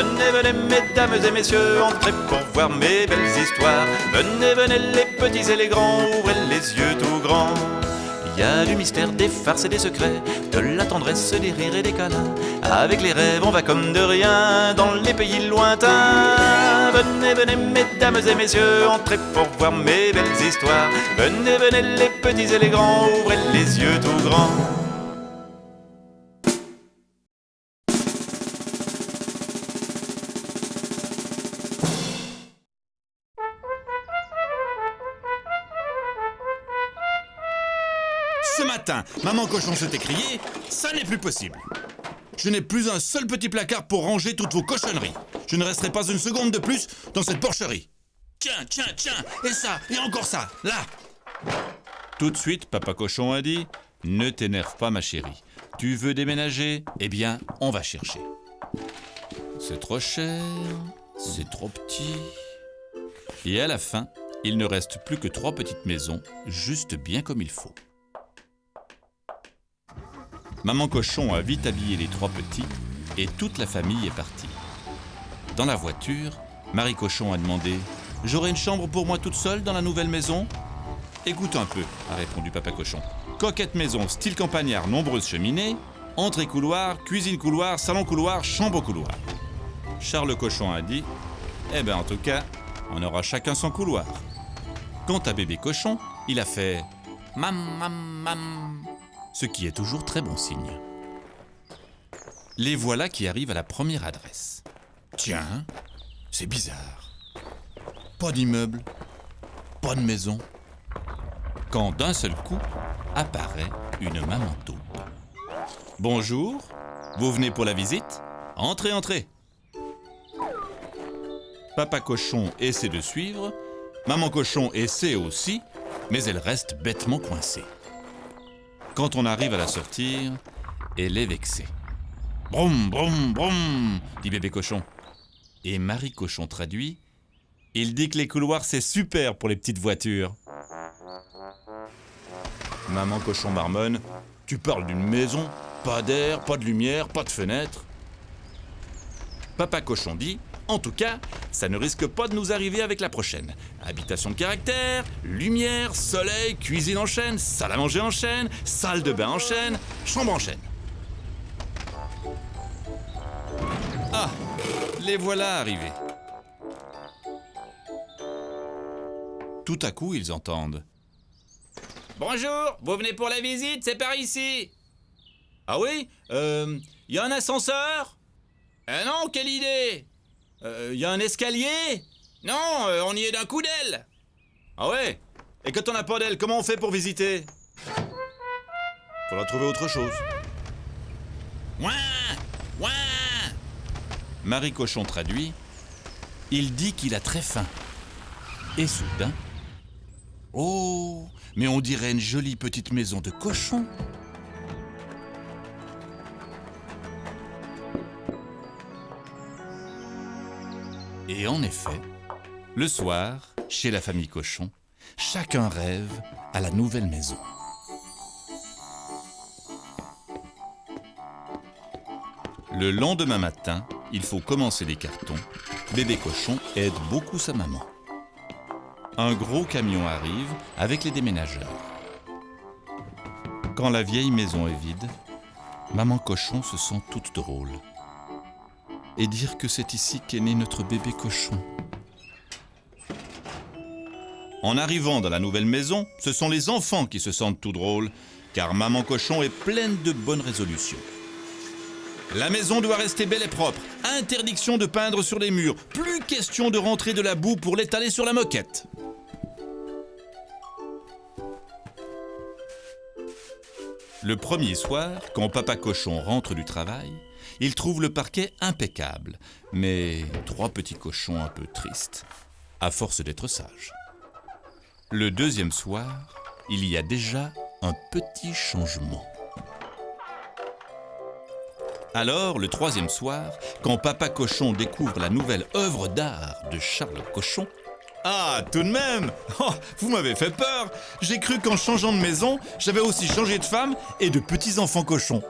Venez, venez, mesdames et messieurs, entrez pour voir mes belles histoires. Venez, venez, les petits et les grands, ouvrez les yeux tout grands. Il y a du mystère, des farces et des secrets, de la tendresse, des rires et des câlins. Avec les rêves, on va comme de rien dans les pays lointains. Venez, venez, mesdames et messieurs, entrez pour voir mes belles histoires. Venez, venez, les petits et les grands, ouvrez les yeux tout grands. Ce matin, maman cochon s'est écriée, ça n'est plus possible. Je n'ai plus un seul petit placard pour ranger toutes vos cochonneries. Je ne resterai pas une seconde de plus dans cette porcherie. Tiens, tiens, tiens, et ça, et encore ça, là. Tout de suite, papa cochon a dit, ne t'énerve pas ma chérie. Tu veux déménager? Eh bien, on va chercher. C'est trop cher, c'est trop petit. Et à la fin, il ne reste plus que 3 petites maisons, juste bien comme il faut. Maman cochon a vite habillé les 3 petits et toute la famille est partie. Dans la voiture, Marie cochon a demandé « J'aurai une chambre pour moi toute seule dans la nouvelle maison ?» « Écoute un peu, » a répondu papa cochon. « Coquette maison, style campagnard, nombreuses cheminées, entrée couloir, cuisine couloir, salon couloir, chambre couloir. » Charles cochon a dit « Eh ben en tout cas, on aura chacun son couloir. » Quant à bébé cochon, il a fait « Mam, mam, mam », ce qui est toujours très bon signe. Les voilà qui arrivent à la première adresse. Tiens, c'est bizarre. Pas d'immeuble, pas de maison. Quand d'un seul coup, apparaît une maman taupe. Bonjour, vous venez pour la visite? Entrez, entrez. Papa cochon essaie de suivre, maman cochon essaie aussi, mais elle reste bêtement coincée. Quand on arrive à la sortir, elle est vexée. « Broum, broum, broum » dit bébé cochon. Et Marie cochon traduit, il dit que les couloirs c'est super pour les petites voitures. Maman cochon marmonne, tu parles d'une maison, pas d'air, pas de lumière, pas de fenêtre. Papa cochon dit, en tout cas, ça ne risque pas de nous arriver avec la prochaine. Habitation de caractère, lumière, soleil, cuisine en chaîne, salle à manger en chaîne, salle de bain en chaîne, chambre en chaîne. Ah, les voilà arrivés. Tout à coup, ils entendent. Bonjour, vous venez pour la visite, c'est par ici. Ah oui, y a un ascenseur? Non, quelle idée! Y a un escalier? Non, on y est d'un coup d'aile. Ah ouais? Et quand on n'a pas d'aile, comment on fait pour visiter? Faudra trouver autre chose. Ouin! Ouin! Marie cochon traduit. Il dit qu'il a très faim. Et soudain... Oh, mais on dirait une jolie petite maison de cochon. Et en effet, le soir, chez la famille cochon, chacun rêve à la nouvelle maison. Le lendemain matin, il faut commencer les cartons. Bébé cochon aide beaucoup sa maman. Un gros camion arrive avec les déménageurs. Quand la vieille maison est vide, maman cochon se sent toute drôle. Et dire que c'est ici qu'est né notre bébé cochon. En arrivant dans la nouvelle maison, ce sont les enfants qui se sentent tout drôles, car maman cochon est pleine de bonnes résolutions. La maison doit rester belle et propre. Interdiction de peindre sur les murs. Plus question de rentrer de la boue pour l'étaler sur la moquette. Le premier soir, quand papa cochon rentre du travail, il trouve le parquet impeccable, mais 3 petits cochons un peu tristes, à force d'être sages. Le deuxième soir, il y a déjà un petit changement. Alors, le troisième soir, quand papa cochon découvre la nouvelle œuvre d'art de Charles cochon, « Ah, tout de même! Oh, vous m'avez fait peur! J'ai cru qu'en changeant de maison, j'avais aussi changé de femme et de petits-enfants cochons. »